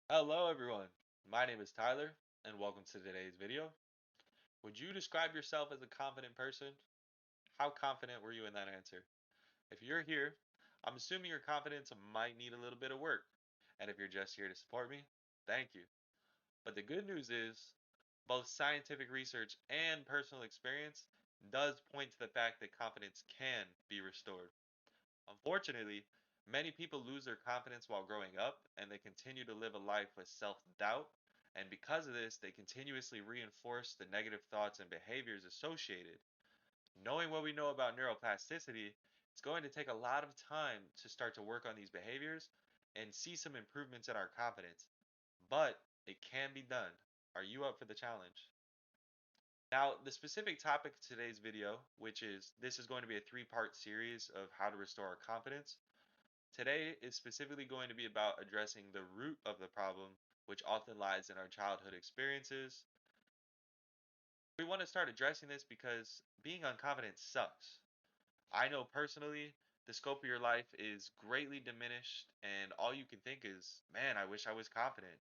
Hello everyone, my name is Tyler and welcome to today's video. Would you describe yourself as a confident person? How confident were you in that answer? If you're here, I'm assuming your confidence might need a little bit of work. And if you're just here to support me, thank you. But the good news is, both scientific research and personal experience does point to the fact that confidence can be restored. Unfortunately, many people lose their confidence while growing up and they continue to live a life with self doubt. And because of this, they continuously reinforce the negative thoughts and behaviors associated. Knowing what we know about neuroplasticity, it's going to take a lot of time to start to work on these behaviors and see some improvements in our confidence. But it can be done. Are you up for the challenge? Now, the specific topic of today's video, which is this is going to be a three-part series of how to restore our confidence. Today is specifically going to be about addressing the root of the problem, which often lies in our childhood experiences. We want to start addressing this because being unconfident sucks. I know personally, the scope of your life is greatly diminished, and all you can think is, man, I wish I was confident.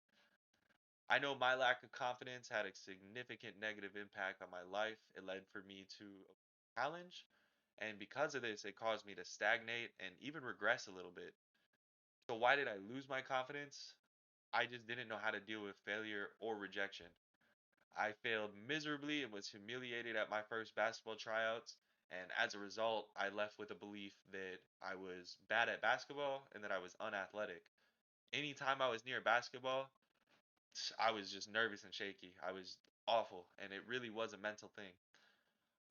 I know my lack of confidence had a significant negative impact on my life. It led for me to a challenge, and because of this, it caused me to stagnate and even regress a little bit. So why did I lose my confidence? I just didn't know how to deal with failure or rejection. I failed miserably and was humiliated at my first basketball tryouts. And as a result, I left with a belief that I was bad at basketball and that I was unathletic. Anytime I was near basketball, I was just nervous and shaky. I was awful, and it really was a mental thing.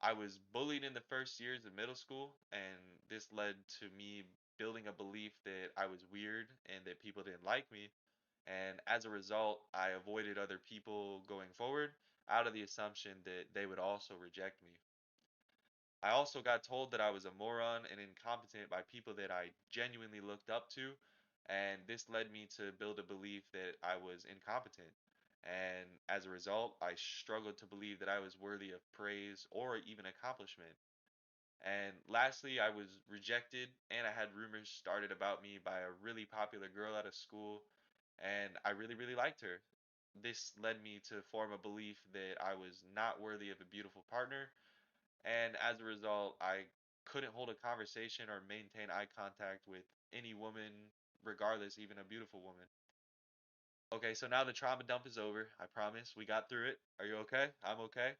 I was bullied in the first years of middle school, and this led to me building a belief that I was weird and that people didn't like me. And as a result, I avoided other people going forward out of the assumption that they would also reject me. I also got told that I was a moron and incompetent by people that I genuinely looked up to, and this led me to build a belief that I was incompetent. And as a result, I struggled to believe that I was worthy of praise or even accomplishment. And lastly, I was rejected, and I had rumors started about me by a really popular girl at a school, and I really, really liked her. This led me to form a belief that I was not worthy of a beautiful partner, and as a result, I couldn't hold a conversation or maintain eye contact with any woman, regardless, even a beautiful woman. Okay, so now the trauma dump is over. I promise. We got through it. Are you okay? I'm okay.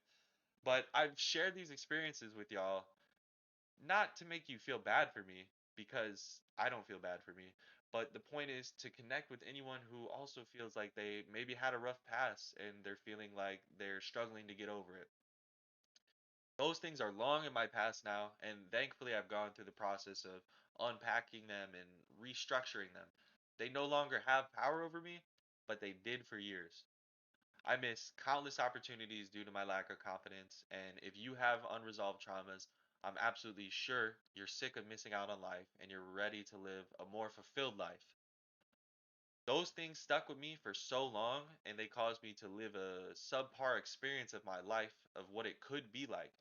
But I've shared these experiences with y'all not to make you feel bad for me, because I don't feel bad for me, but the point is to connect with anyone who also feels like they maybe had a rough past and they're feeling like they're struggling to get over it. Those things are long in my past now, and thankfully I've gone through the process of unpacking them and restructuring them. They no longer have power over me, but they did for years. I missed countless opportunities due to my lack of confidence, and if you have unresolved traumas, I'm absolutely sure you're sick of missing out on life and you're ready to live a more fulfilled life. Those things stuck with me for so long, and they caused me to live a subpar experience of my life of what it could be like.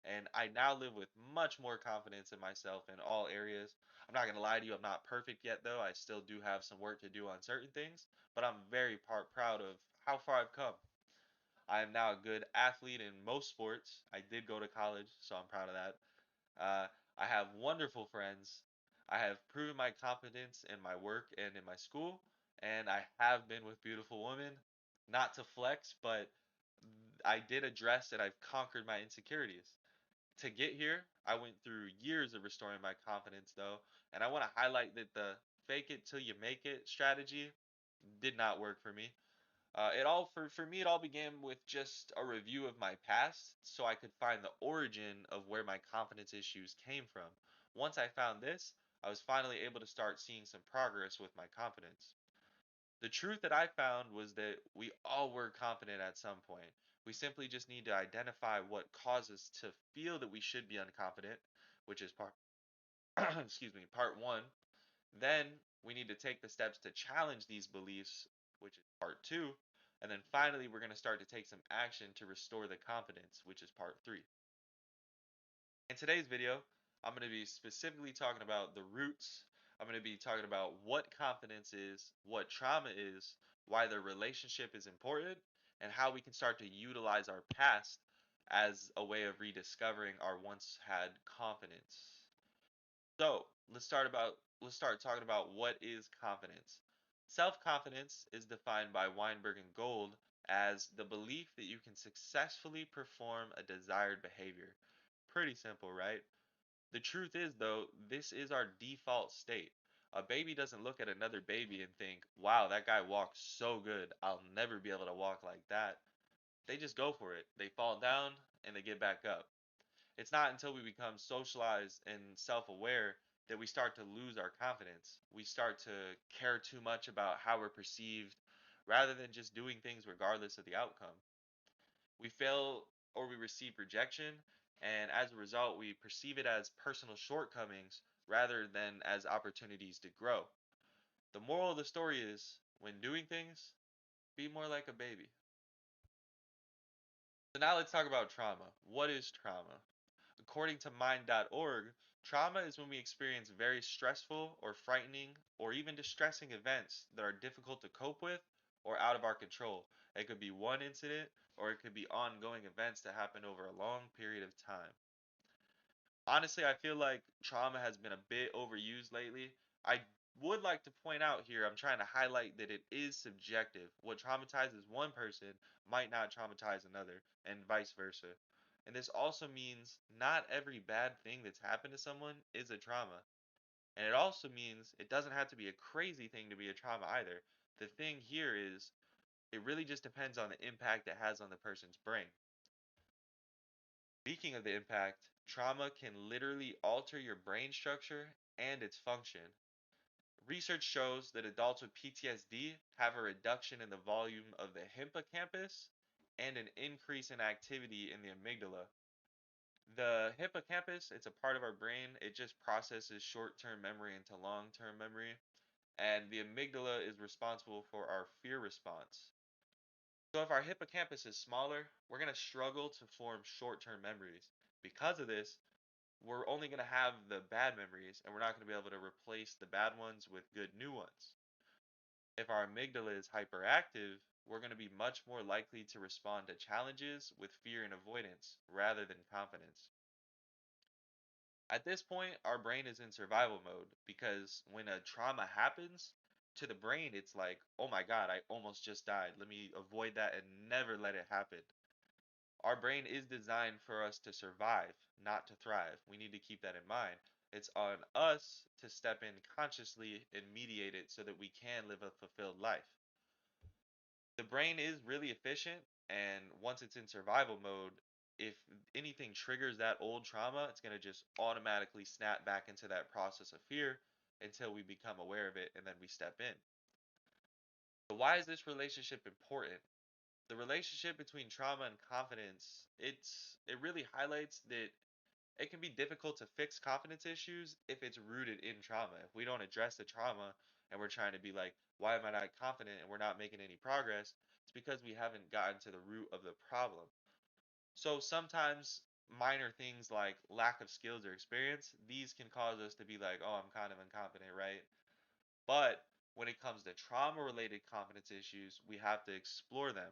And I now live with much more confidence in myself in all areas. I'm not going to lie to you, I'm not perfect yet, though. I still do have some work to do on certain things, but I'm very proud of how far I've come. I am now a good athlete in most sports. I did go to college, so I'm proud of that. Uh, I have wonderful friends. I have proven my competence in my work and in my school, and I have been with beautiful women. Not to flex, but I did address that I've conquered my insecurities. To get here, I went through years of restoring my confidence, though, and I want to highlight that the fake it till you make it strategy did not work for me. For me, it all began with just a review of my past so I could find the origin of where my confidence issues came from. Once I found this, I was finally able to start seeing some progress with my confidence. The truth that I found was that we all were confident at some point. We simply just need to identify what causes to feel that we should be unconfident, which is part excuse me, part 1. Then we need to take the steps to challenge these beliefs, which is part 2. And then finally, we're going to start to take some action to restore the confidence, which is part 3. In today's video, I'm going to be specifically talking about the roots. I'm going to be talking about what confidence is, what trauma is, why the relationship is important, and how we can start to utilize our past as a way of rediscovering our once had confidence. So let's start talking about what is confidence. Self-confidence is defined by Weinberg and Gold as the belief that you can successfully perform a desired behavior. Pretty simple, right? The truth is, though, this is our default state. A baby doesn't look at another baby and think, wow, that guy walks so good. I'll never be able to walk like that. They just go for it. They fall down and they get back up. It's not until we become socialized and self aware that we start to lose our confidence. We start to care too much about how we're perceived rather than just doing things regardless of the outcome. We fail or we receive rejection, and as a result, we perceive it as personal shortcomings rather than as opportunities to grow. The moral of the story is when doing things, be more like a baby. So now let's talk about trauma. What is trauma? According to mind.org, trauma is when we experience very stressful or frightening or even distressing events that are difficult to cope with or out of our control. It could be one incident or it could be ongoing events that happen over a long period of time. Honestly, I feel like trauma has been a bit overused lately. I would like to point out here, I'm trying to highlight that it is subjective. What traumatizes one person might not traumatize another, and vice versa. And this also means not every bad thing that's happened to someone is a trauma. And it also means it doesn't have to be a crazy thing to be a trauma either. The thing here is, it really just depends on the impact it has on the person's brain. Speaking of the impact, trauma can literally alter your brain structure and its function. Research shows that adults with PTSD have a reduction in the volume of the hippocampus and an increase in activity in the amygdala. The hippocampus, it's a part of our brain. It just processes short-term memory into long-term memory, and the amygdala is responsible for our fear response. So if our hippocampus is smaller, we're going to struggle to form short-term memories. Because of this, we're only going to have the bad memories and we're not going to be able to replace the bad ones with good new ones. If our amygdala is hyperactive, we're going to be much more likely to respond to challenges with fear and avoidance rather than confidence. At this point, our brain is in survival mode because when a trauma happens, to the brain, it's like, oh my God, I almost just died. Let me avoid that and never let it happen. Our brain is designed for us to survive, not to thrive. We need to keep that in mind. It's on us to step in consciously and mediate it so that we can live a fulfilled life. The brain is really efficient, and once it's in survival mode, if anything triggers that old trauma, it's going to just automatically snap back into that process of fear until we become aware of it and then we step in. So why is this relationship important? The relationship between trauma and confidence, it really highlights that it can be difficult to fix confidence issues if it's rooted in trauma. If we don't address the trauma and we're trying to be like, why am I not confident and we're not making any progress? It's because we haven't gotten to the root of the problem. So sometimes minor things like lack of skills or experience, these can cause us to be like, oh, I'm kind of incompetent, right? But when it comes to trauma related confidence issues, we have to explore them.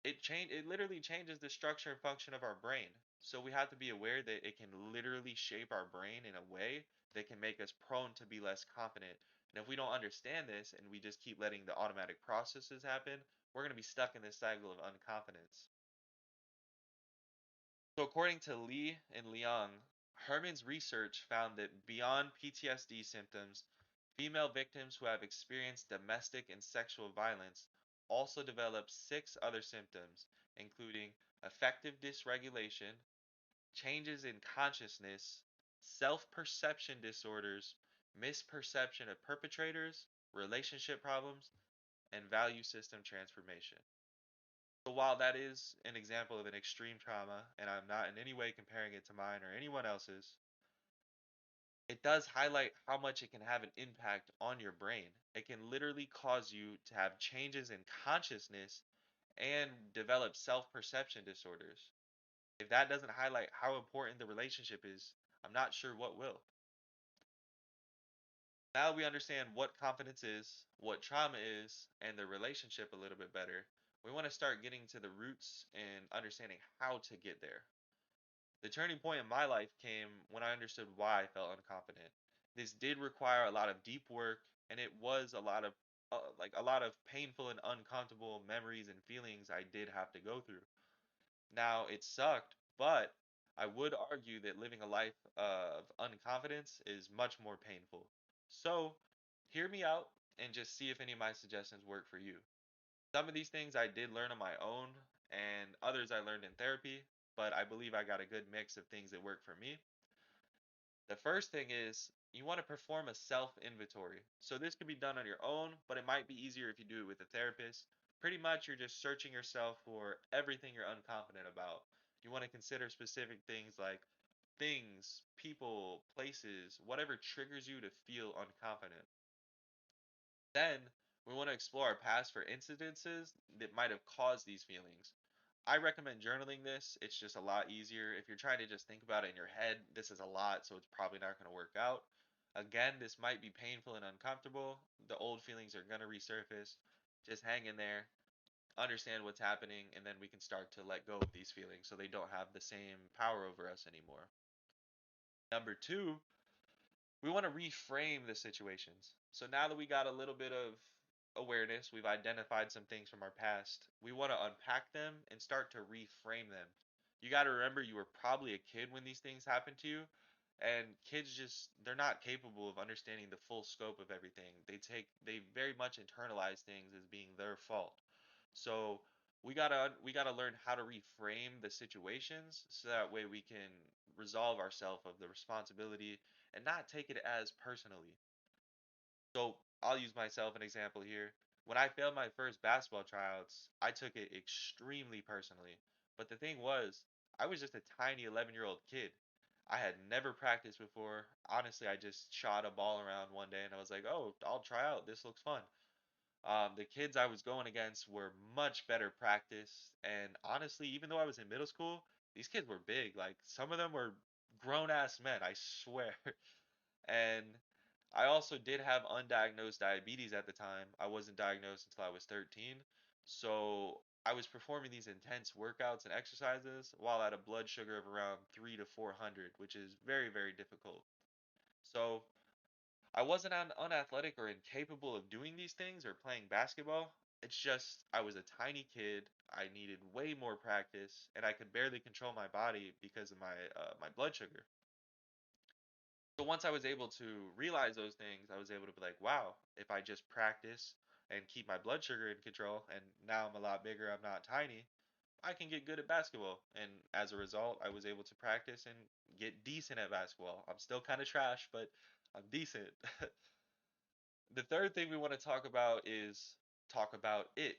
It literally changes the structure and function of our brain. So we have to be aware that it can literally shape our brain in a way that can make us prone to be less confident. And if we don't understand this and we just keep letting the automatic processes happen, we're going to be stuck in this cycle of unconfidence. So according to Lee and Liang, Herman's research found that beyond PTSD symptoms, female victims who have experienced domestic and sexual violence also develop six other symptoms, including affective dysregulation, changes in consciousness, self-perception disorders, misperception of perpetrators, relationship problems, and value system transformation. So while that is an example of an extreme trauma, and I'm not in any way comparing it to mine or anyone else's, it does highlight how much it can have an impact on your brain. It can literally cause you to have changes in consciousness and develop self-perception disorders. If that doesn't highlight how important the relationship is, I'm not sure what will. Now we understand what confidence is, what trauma is, and the relationship a little bit better. We want to start getting to the roots and understanding how to get there. The turning point in my life came when I understood why I felt unconfident. This did require a lot of deep work, and it was a lot of a lot of painful and uncomfortable memories and feelings I did have to go through. Now, it sucked, but I would argue that living a life of unconfidence is much more painful. So, hear me out and just see if any of my suggestions work for you. Some of these things I did learn on my own, and others I learned in therapy, but I believe I got a good mix of things that work for me. The first thing is you want to perform a self inventory. So this can be done on your own, but it might be easier if you do it with a therapist. Pretty much you're just searching yourself for everything you're unconfident about. You want to consider specific things like things, people, places, whatever triggers you to feel unconfident. Then we want to explore our past for incidences that might have caused these feelings. I recommend journaling this. It's just a lot easier. If you're trying to just think about it in your head, this is a lot, so it's probably not going to work out. Again, this might be painful and uncomfortable. The old feelings are going to resurface. Just hang in there, understand what's happening, and then we can start to let go of these feelings so they don't have the same power over us anymore. Number two, we want to reframe the situations. So now that we got a little bit of awareness, we've identified some things from our past, we want to unpack them and start to reframe them. You got to remember you were probably a kid when these things happened to you, and kids just they're not capable of understanding the full scope of everything. They very much internalize things as being their fault. So we gotta learn how to reframe the situations so that way we can resolve ourselves of the responsibility and not take it as personally. So I'll use myself an example here. When I failed my first basketball tryouts, I took it extremely personally. But the thing was, I was just a tiny 11-year-old kid. I had never practiced before. Honestly, I just shot a ball around one day and I was like, "Oh, I'll try out. This looks fun." The kids I was going against were much better practice, and honestly, even though I was in middle school, these kids were big. Like some of them were grown ass men, I swear. And I also did have undiagnosed diabetes at the time. I wasn't diagnosed until I was 13. So I was performing these intense workouts and exercises while at a blood sugar of around 3 to 400, which is very, very difficult. So I wasn't unathletic or incapable of doing these things or playing basketball. It's just I was a tiny kid. I needed way more practice, and I could barely control my body because of my blood sugar. So once I was able to realize those things, I was able to be like, wow, if I just practice and keep my blood sugar in control, and now I'm a lot bigger, I'm not tiny, I can get good at basketball. And as a result, I was able to practice and get decent at basketball. I'm still kind of trash, but I'm decent. The third thing we want to talk about is talk about it.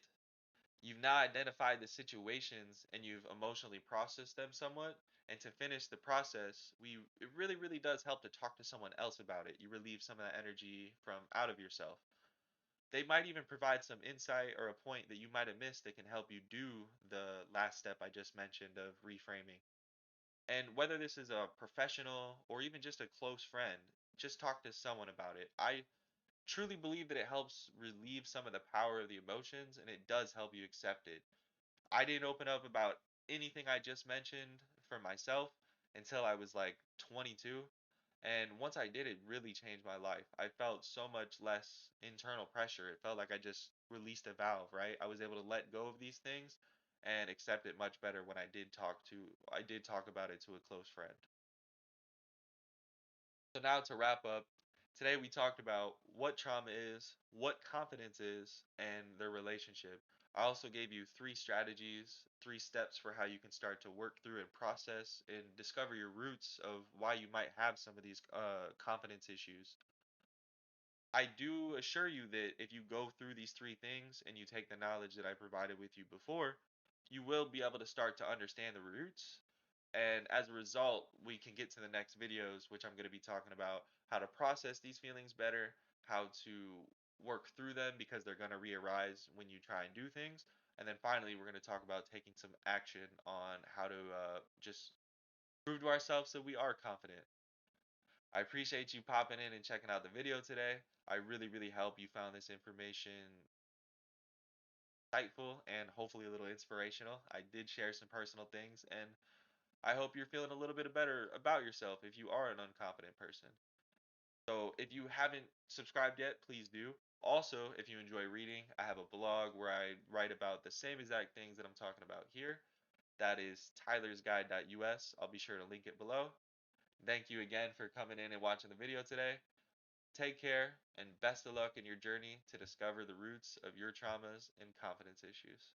You've now identified the situations and you've emotionally processed them somewhat. And to finish the process, it really, really does help to talk to someone else about it. You relieve some of that energy from out of yourself. They might even provide some insight or a point that you might have missed that can help you do the last step I just mentioned of reframing. And whether this is a professional or even just a close friend, just talk to someone about it. I truly believe that it helps relieve some of the power of the emotions and it does help you accept it. I didn't open up about anything I just mentioned for myself until I was like 22. And once I did, it really changed my life. I felt so much less internal pressure. It felt like I just released a valve, right? I was able to let go of these things and accept it much better when I did talk about it to a close friend. So now to wrap up, today we talked about what trauma is, what confidence is, and their relationship. I also gave you three strategies, three steps for how you can start to work through and process and discover your roots of why you might have some of these confidence issues. I do assure you that if you go through these three things and you take the knowledge that I provided with you before, you will be able to start to understand the roots. And as a result, we can get to the next videos, which I'm going to be talking about how to process these feelings better, how to work through them because they're going to re-arise when you try and do things. And then finally, we're going to talk about taking some action on how to just prove to ourselves that we are confident. I appreciate you popping in and checking out the video today. I really, really hope you found this information insightful and hopefully a little inspirational. I did share some personal things, and I hope you're feeling a little bit better about yourself if you are an unconfident person. So if you haven't subscribed yet, please do. Also, if you enjoy reading, I have a blog where I write about the same exact things that I'm talking about here. That is tylersguide.us. I'll be sure to link it below. Thank you again for coming in and watching the video today. Take care and best of luck in your journey to discover the roots of your traumas and confidence issues.